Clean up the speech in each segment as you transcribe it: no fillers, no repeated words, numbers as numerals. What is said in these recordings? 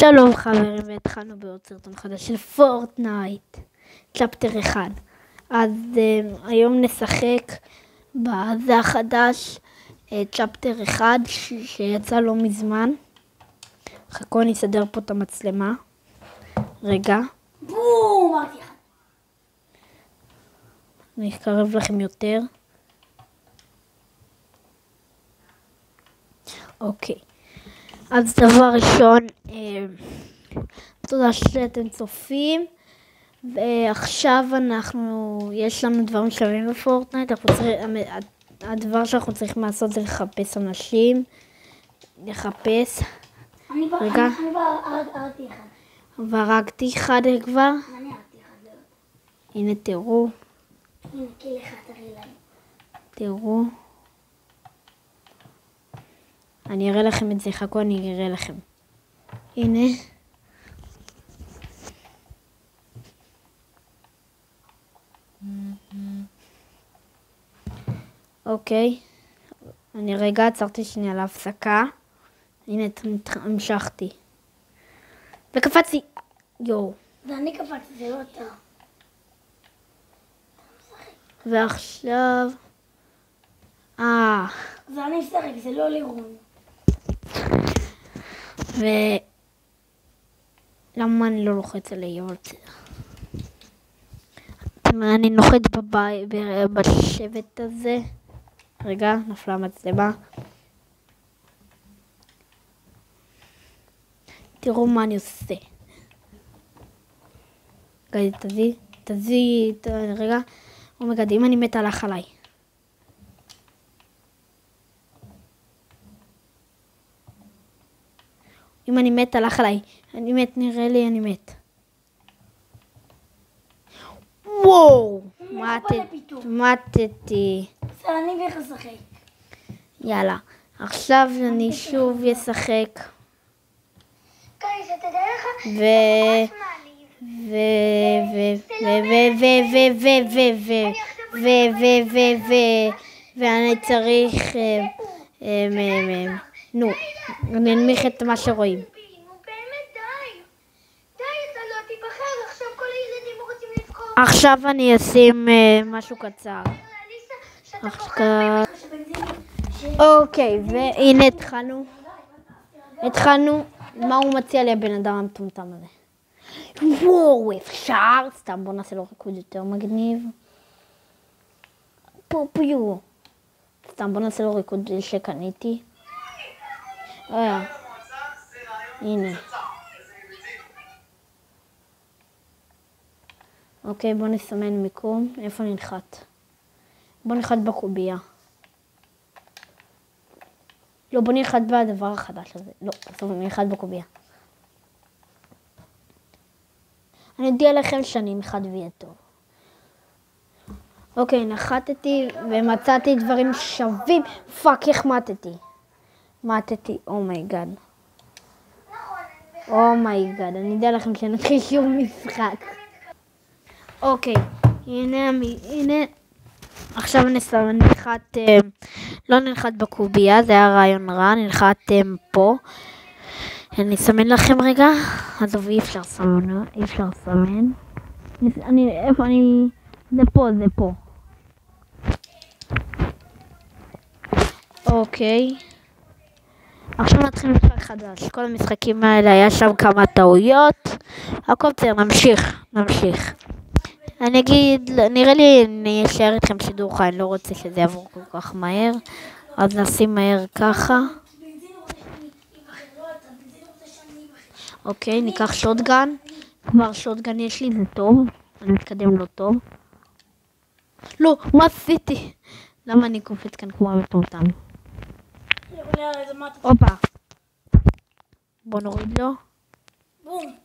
שלום חברים, והתחלנו בעוד סרטון חדש של פורטנייט, צ'פטר 1. אז היום נשחק בזה החדש, צ'פטר 1 שיצא לא מזמן. חכו, אני אסדר פה את המצלמה. רגע. בום! אני אקרב לכם יותר. אוקיי. אז דבר ראשון, תודה שאתם צופים, ועכשיו יש לנו דברים שווים בפורטנייט. הדבר שאנחנו צריכים לעשות זה לחפש אנשים, רגע. אני הרגתי אחד. והרגתי אחד כבר. אני הרגתי אחד. הנה תראו, הנה, כי לך תראי להם. תראו. אני אראה לכם את זה, חכו, אני אראה לכם. הנה. אוקיי. אני רגע עצרתי שנייה להפסקה. הנה, המשכתי. וקפצתי. יואו. ואני קפצתי, זה לא אתה. ועכשיו... זה אני משחק, זה לא לירון. למה אני לא לוחץ על היורט? אני נוחת בשבט הזה. רגע, נפלה המצלמה. תראו מה אני עושה. רגע, תזי, רגע. אומייגאד, אם אני מת הלך עליי. אם אני מת הלך עליי. אני מת, נראה לי אני מת. וואו! מתתי. זה אני ואיך לשחק. יאללה. עכשיו אני שוב אשחק. גייז, אתה יודע לך? ואני צריך נו, אני אנמיך את מה שרואים. נו באמת, די, אתה לא תיבחר, עכשיו כל הילדים רוצים לבחור. עכשיו אני אשים משהו קצר. אוקיי, והנה התחלנו. מה הוא מציע לי הבן אדם המטומטם הזה? וואו, אפשר? סתם, בוא נעשה לו ריקוד יותר מגניב. פופיו. סתם, בוא נעשה לו ריקוד שקניתי. הנה. אוקיי, בוא נסמן מיקום. איפה ננחת? בוא ננחת בקובייה. לא, בוא ננחת בדבר החדש הזה. לא, בסוף ננחת בקובייה. אני אודיע לכם שאני אחד ויהיה טוב. אוקיי, נחתתי ומצאתי דברים שווים. פאק, איך מתתי, אומייגאד. אומייגאד, אני אדע לכם שנתחיל שום משחק. אוקיי, הנה. עכשיו לא ננחת בקובייה, זה היה רעיון רע, ננחתם פה. אני אסמן לכם רגע. עזוב, אי אפשר לסמן. איפה אני? זה פה. אוקיי. עכשיו נתחיל משחק חדש. כל המשחקים האלה היה שם כמה טעויות. הכל בסדר, נמשיך. אני אגיד, נראה לי אני אשאר איתכם שידור חי, אני לא רוצה שזה יעבור כל כך מהר. אז נשים מהר ככה. אוקיי, ניקח שוטגן. כבר שוטגן יש לי, זה טוב. אני מתקדם לא טוב. לא, מה עשיתי? למה אני קופץ כאן כמו המטומטם? הופה. בוא נוריד לו. בום,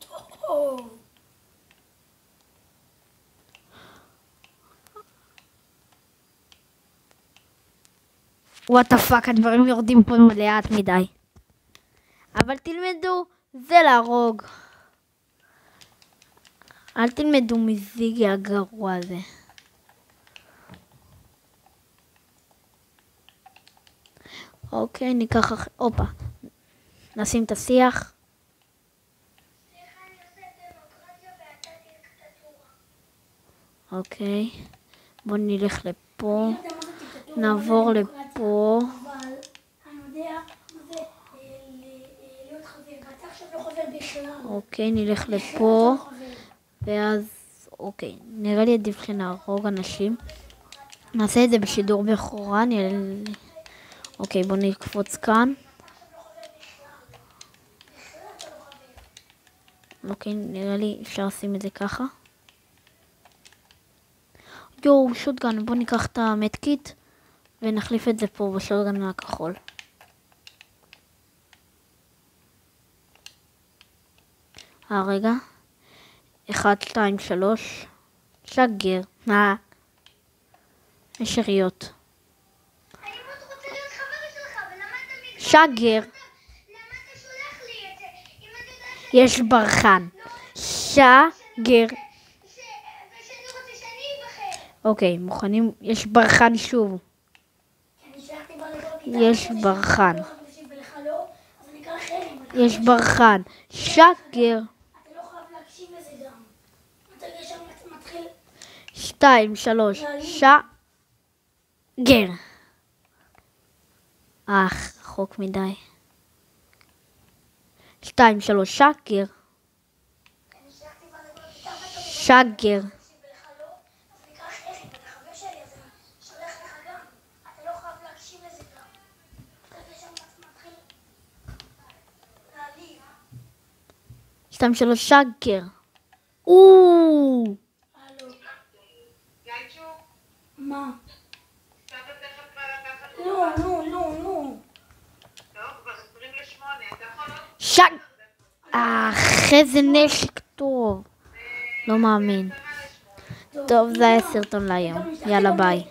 טוב. וואט הפאק, הדברים יורדים פה לאט מדי. אבל תלמדו, זה להרוג. אל תלמדו מזיגי הגרוע הזה. אוקיי, ניקח... הופה. נשים את השיח. אוקיי. בוא נלך לפה. אני לא יודע מה זה דיקטטורה, נעבור לא דמוקרטיה, לפה. אבל אני יודע מה זה להיות חבר, ואתה עכשיו לא חבר בכלל. אוקיי, נלך בכלל לפה. אתה לא חבר. ואז, אוקיי. נראה לי עדיף שנהרוג אנשים. נעשה את זה בשידור בכורה. אוקיי, בוא נקפוץ כאן. אוקיי, נראה לי אפשר לשים את זה ככה. יואו, שוטגן, בוא ניקח את המדקיט ונחליף את זה פה בשוטגן הכחול. רגע. 1, 2, 3. שגר. יש יריות. אני מאוד רוצה להיות חבר שלך, ולמה אתה מתגרש? שגר. למה אתה שולח לי את זה? אם אתה יודע יש ברחן. שגר. ושאני רוצה שאני אבחר. אוקיי, מוכנים? יש ברחן שוב. אני שלחתי כבר לכל כיתה. יש ברחן. לא חבר ולך לא, אז אני אקרא חרם. יש ברחן. שגר. אתה לא חייב להקשיב לזה גם. אתה ישר מתחיל... 2, 3. שגר. רחוק מדי. 2, 3. שגר. אני שלחתי כבר לכל כיתה. שגר. ולך לא, אז אני אקרא חרם. אתה חבר שלי, אז אני שולח לך גם. אתה לא חייב להקשיב לזה גם. אתה ישר מתחיל להעליב. 2, 3. שגר. הלו. גייצ'ו, מה? סבא תכף בא לקחת לא, אותך. לא, לא, לא. טוב, כבר 28, אתה יכול עוד... איזה נשק טוב. לא מאמין. טוב, זה היה סרטון להיום. יאללה ביי.